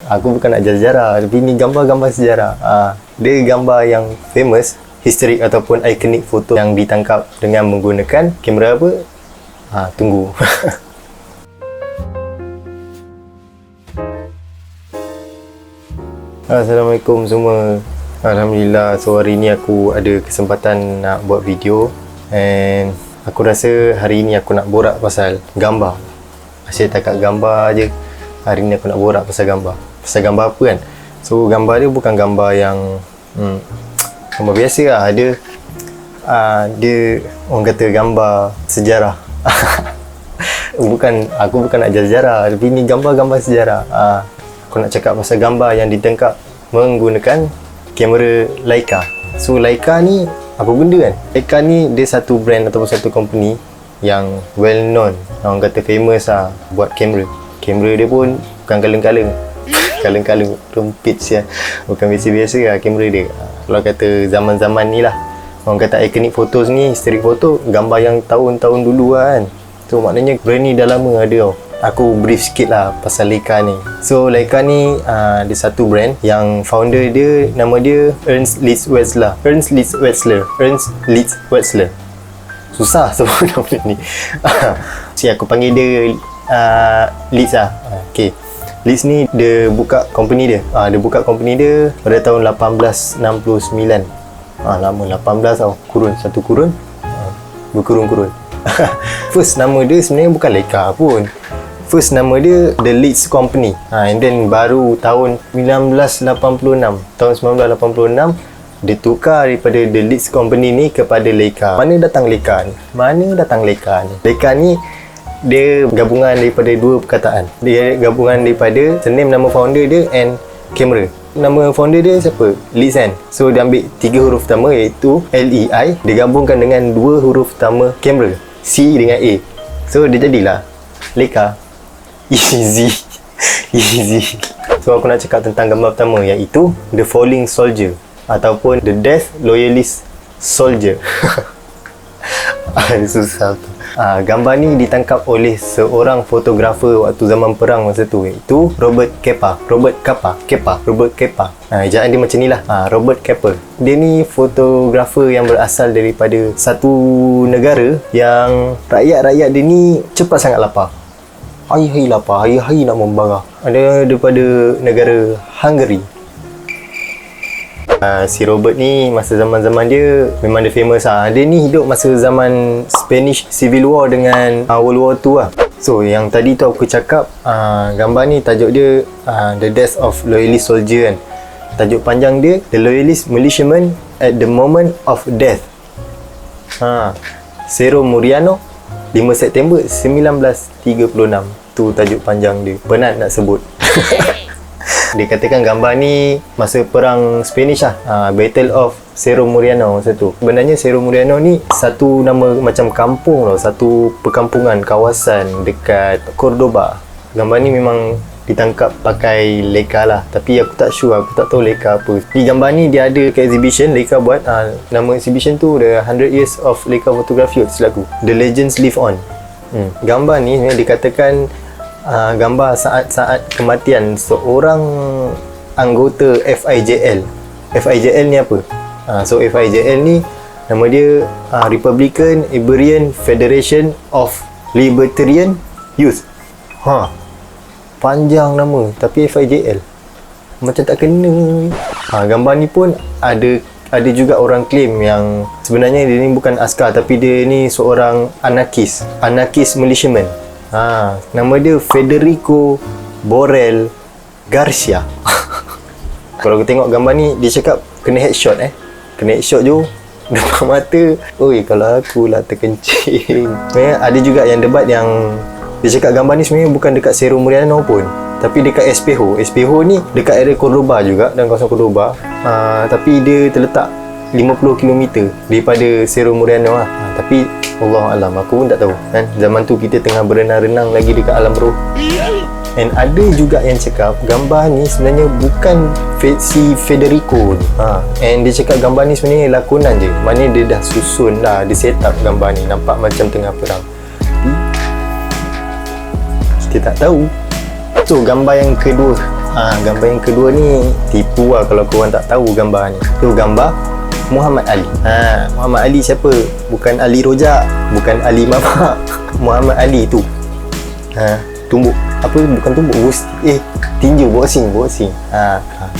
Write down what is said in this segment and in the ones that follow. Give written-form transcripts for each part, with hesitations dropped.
Aku bukan nak sejarah, tapi ni gambar-gambar sejarah. Dia gambar yang famous, historic ataupun ikonik foto yang ditangkap dengan menggunakan kamera apa? Tunggu. Assalamualaikum semua. Alhamdulillah, so hari ni aku ada kesempatan nak buat video, and aku rasa hari ni aku nak borak pasal gambar. Asyik takat gambar je. Hari ni aku nak borak pasal gambar. Pasal gambar apa kan? So gambar dia bukan gambar yang gambar biasa lah. Dia orang kata gambar sejarah. Aku bukan nak sejarah, tapi ni gambar-gambar sejarah. Aku nak cakap pasal gambar yang ditangkap menggunakan kamera Leica. So Leica ni apa benda kan? Leica ni dia satu brand ataupun satu company yang well known, orang kata famous lah buat kamera. Kamera dia pun bukan kaleng-kaleng. Kaleng-kaleng rempit sia. Bukan biasa-biasa lah kamera dia. Kalau kata zaman-zaman ni lah, orang kata ikonik photos ni, historic photo, gambar yang tahun-tahun dulu lah kan. So maknanya brand ni dah lama ada tau. Aku brief sikit lah pasal Leica ni. So Leica ni dia satu brand yang founder dia, nama dia Ernst Litz Wetzler. Susah sebut nama ni. So aku panggil dia Litz lah. Okay. Litz ni dia buka company dia. Dia buka company dia pada tahun 1869. Lama 18 tau. Satu kurun. Berkurun-kurun. First nama dia sebenarnya bukan Leica pun. First nama dia The Litz Company. And then baru tahun 1986. Tahun 1986 dia tukar daripada The Litz Company ni kepada Leica. Mana datang Leica ni? Leica ni dia gabungan daripada dua perkataan. Dia gabungan daripada surname nama founder dia and kamera. Nama founder dia siapa? Litz kan? So dia ambil 3 huruf pertama iaitu L-E-I, dia gabungkan dengan 2 huruf pertama kamera, C dengan A. So dia jadilah Leica. Easy. So aku nak cakap tentang gambar pertama iaitu The Falling Soldier ataupun The Death Loyalist Soldier. Susah tu. Gambar ni ditangkap oleh seorang fotografer waktu zaman perang masa tu, iaitu Robert Capa. Ejaan dia macam ni lah. Robert Capa. Dia ni fotografer yang berasal daripada satu negara yang rakyat-rakyat dia ni cepat sangat lapar. Hari-hari lapar, hari-hari nak membara. Ada daripada negara Hungary. Si Robert ni masa zaman-zaman dia memang dia famous lah. Dia ni hidup masa zaman Spanish Civil War dengan World War II lah. So yang tadi tu aku cakap, gambar ni tajuk dia The Death of Loyalist Soldier kan. Tajuk panjang dia The Loyalist Militiaman at the Moment of Death. Cerro Moriano, 5 September 1936. Tu tajuk panjang dia. Penat nak sebut. Dia katakan gambar ni masa perang Spanish lah. Battle of Cerro Moriano masa tu. Sebenarnya Cerro Moriano ni satu nama macam kampung tau. Satu perkampungan, kawasan dekat Cordoba. Gambar ni memang ditangkap pakai Leica lah. Tapi aku tak sure, aku tak tahu Leica apa. Di gambar ni dia ada ke exhibition Leica buat. Nama exhibition tu The 100 Years of Leica Photography, selaku The Legends Live On. Gambar ni sebenarnya dikatakan gambar saat-saat kematian seorang anggota FIJL. FIJL ni apa? So FIJL ni nama dia Republican Iberian Federation of Libertarian Youth. Panjang nama tapi FIJL macam tak kena. Gambar ni pun ada juga orang claim yang sebenarnya dia ni bukan askar, tapi dia ni seorang anarkis militiaman. Nama dia Federico Borel Garcia. Kalau aku tengok gambar ni, dia cakap kena headshot kena headshot je depan mata. Oi, kalau aku lah terkencing. Ada juga yang debat yang dia cakap gambar ni sebenarnya bukan dekat Cerro Moriano pun, tapi dekat Espejo. Espejo ni dekat area Cordoba juga, dalam kawasan Cordoba. Tapi dia terletak 50 km daripada Cerro Moriano lah. Tapi Allah Alam, aku pun tak tahu kan. Zaman tu kita tengah berenang-renang lagi dekat alam roh. And ada juga yang cakap gambar ni sebenarnya bukan si Federico ni. And dia cakap gambar ni sebenarnya lakonan je. Maknanya dia dah susun dah, dia set up gambar ni nampak macam tengah perang. Kita tak tahu. So gambar yang kedua Gambar yang kedua ni tipu lah kalau korang tak tahu gambar ni. Tu gambar Muhammad Ali. Muhammad Ali siapa? Bukan Ali Rojak, bukan Ali Mamak. Muhammad Ali tu. Tumbuk apa, bukan tumbuk, tinju, boxing.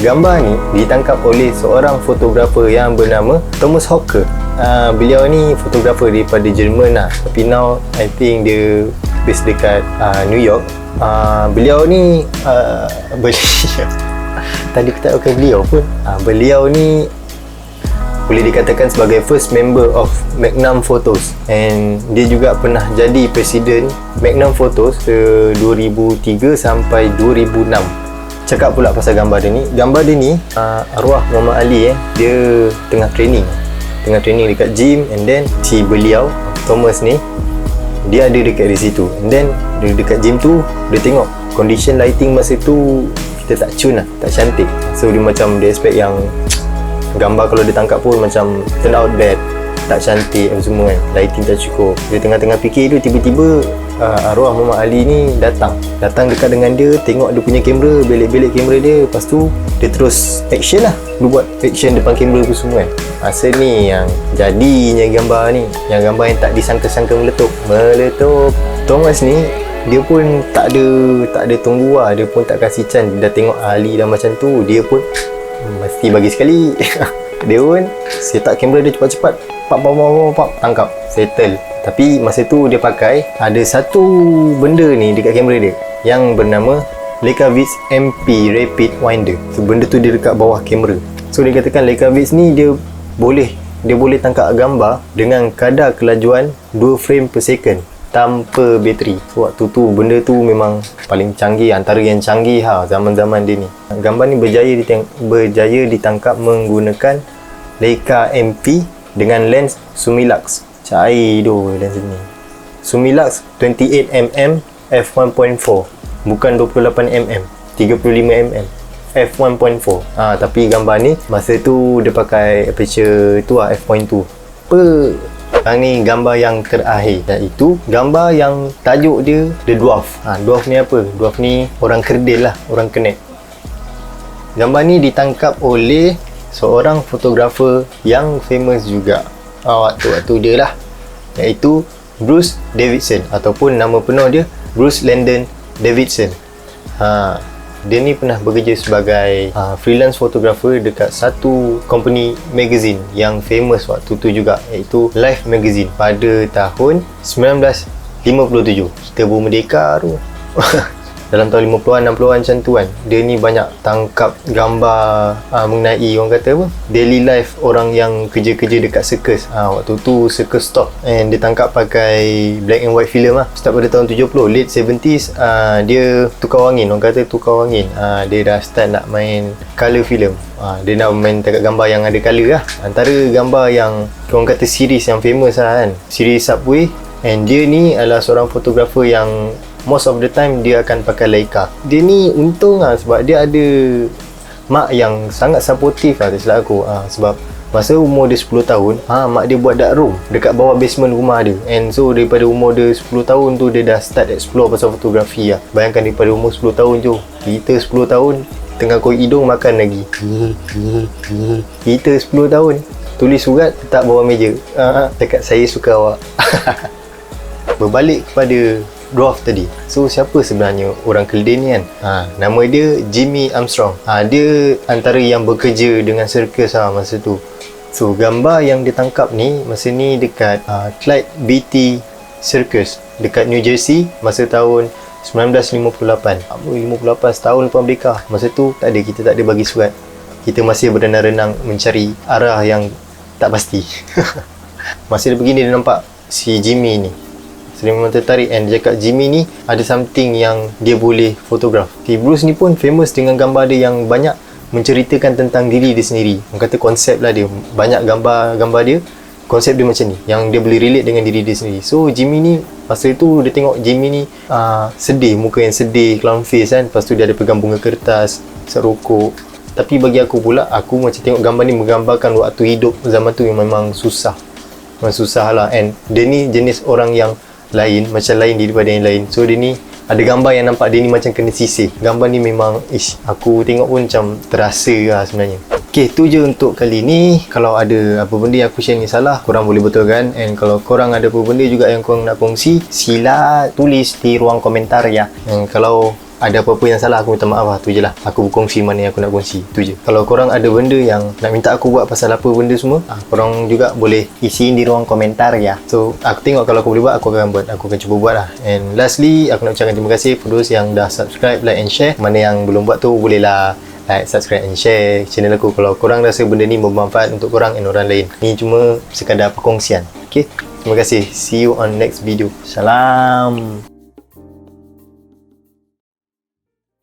Gambar ni ditangkap oleh seorang fotografer yang bernama Thomas Hawker. Beliau ni fotografer daripada Jerman lah, tapi now I think dia base dekat New York. Beliau ni tadi aku tak tahu beliau pun. Beliau ni boleh dikatakan sebagai first member of Magnum Photos, and dia juga pernah jadi presiden Magnum Photos 2003 sampai 2006. Cakap pula pasal gambar dia ni, arwah Muhammad Ali dia tengah training dekat gym, and then si beliau Thomas ni dia ada dekat di situ, and then dia dekat gym tu dia tengok condition lighting masa tu kita tak cun lah, tak cantik. So dia macam dia expect yang gambar kalau dia tangkap pun macam turn out bad, tak cantik apa semua kan, lighting tak cukup. Dia tengah-tengah fikir tu, tiba-tiba arwah Muhammad Ali ni datang dekat dengan dia, tengok dia punya kamera, belik-belik kamera dia, lepas tu dia terus action lah, dia buat action depan kamera tu semua kan. Asal ni yang jadinya gambar ni, yang gambar yang tak disangka-sangka meletup. Thomas ni dia pun tak ada tunggu lah, dia pun tak kasih chance. Dia dah tengok Ali dah macam tu, dia pun mesti bagi sekali. Dia pun set up kamera dia cepat-cepat, pap, tangkap, settle. Tapi masa tu dia pakai ada satu benda ni dekat kamera dia yang bernama Leica Vis MP Rapid Winder. So benda tu dia dekat bawah kamera. So dia katakan Leica Vis ni dia boleh tangkap gambar dengan kadar kelajuan 2 frame per second tanpa bateri. So, waktu tu benda tu memang paling canggih, antara yang canggih zaman-zaman dia ni. Gambar ni berjaya ditangkap menggunakan Leica MP dengan lens Summilux. Cair tu lens ni. Summilux 28mm f1.4, bukan 28mm, 35mm f1.4. Tapi gambar ni masa tu dia pakai aperture tu f.2. Ni gambar yang terakhir, iaitu gambar yang tajuk dia The Dwarf. Dwarf ni apa? Dwarf ni orang kerdil lah, orang kenek. Gambar ni ditangkap oleh seorang fotografer yang famous juga waktu dia lah, iaitu Bruce Davidson, ataupun nama penuh dia Bruce Landon Davidson. Dia ni pernah bekerja sebagai freelance photographer dekat satu company magazine yang famous waktu tu juga, iaitu Life Magazine pada tahun 1957. Kita baru merdeka tu. Dalam tahun 50-an, 60-an macam tu kan. Dia ni banyak tangkap gambar mengenai orang kata apa, daily life orang yang kerja-kerja dekat circus. Waktu tu circus stop, and dia tangkap pakai black and white film lah. Start pada tahun 70, late 70s. Dia tukar wangin, orang kata tukar wangin. Dia dah start nak main colour film. Dia nak main dekat gambar yang ada colour lah. Antara gambar yang orang kata series yang famous lah kan, series Subway. And dia ni adalah seorang fotografer yang most of the time dia akan pakai Leica. Dia ni untung lah sebab dia ada mak yang sangat supportive lah, tak silap aku. Sebab masa umur dia 10 tahun, mak dia buat dark room dekat bawah basement rumah dia. And so daripada umur dia 10 tahun tu, dia dah start explore pasal fotografi lah. Bayangkan daripada umur 10 tahun tu, kita 10 tahun tengah koi hidung makan lagi. Kita 10 tahun tulis surat letak bawah meja, cakap saya suka awak. Berbalik kepada dwarf tadi. So siapa sebenarnya orang keldil ni kan? Nama dia Jimmy Armstrong. Dia antara yang bekerja dengan sirkus masa tu. So gambar yang ditangkap ni masa ni dekat Clyde Beatty Circus dekat New Jersey masa tahun 1958. 58 setahun lepas merdeka. Masa tu kita tak ada bagi surat. Kita masih berenang-renang mencari arah yang tak pasti. Masa dia begini, dia nampak si Jimmy ni. So, dia memang tertarik, and dia cakap Jimmy ni ada something yang dia boleh fotograf. Si Bruce ni pun famous dengan gambar dia yang banyak menceritakan tentang diri dia sendiri. Orang kata konsep lah dia. Banyak gambar dia, konsep dia macam ni, yang dia boleh relate dengan diri dia sendiri. So Jimmy ni, masa tu dia tengok Jimmy ni sedih, muka yang sedih, clown face kan. Lepas tu dia ada pegang bunga kertas, isap rokok. Tapi bagi aku pula, aku macam tengok gambar ni menggambarkan waktu hidup zaman tu yang memang susah. Memang susah lah. And dia ni jenis orang yang lain, macam lain daripada yang lain. So dia ni ada gambar yang nampak dia ni macam kena sisir. Gambar ni memang aku tengok pun macam terasa lah sebenarnya. Okay, tu je untuk kali ni. Kalau ada apa benda yang aku share ni salah, korang boleh betulkan. And kalau korang ada apa benda juga yang korang nak kongsi, sila tulis di ruang komentar ya. And kalau ada apa-apa yang salah, aku minta maaf lah. Tu je lah, aku berkongsi mana yang aku nak kongsi. Tu je. Kalau korang ada benda yang nak minta aku buat pasal apa benda semua, korang juga boleh isiin di ruang komentar ya. So aku tengok kalau aku boleh buat, aku akan buat. Aku akan cuba buat lah. And lastly, aku nak ucapkan terima kasih for those yang dah subscribe, like and share. Mana yang belum buat tu, bolehlah like, subscribe and share channel aku kalau korang rasa benda ni bermanfaat untuk korang dan orang lain. Ni cuma sekadar perkongsian. Okay, terima kasih. See you on next video. Salam.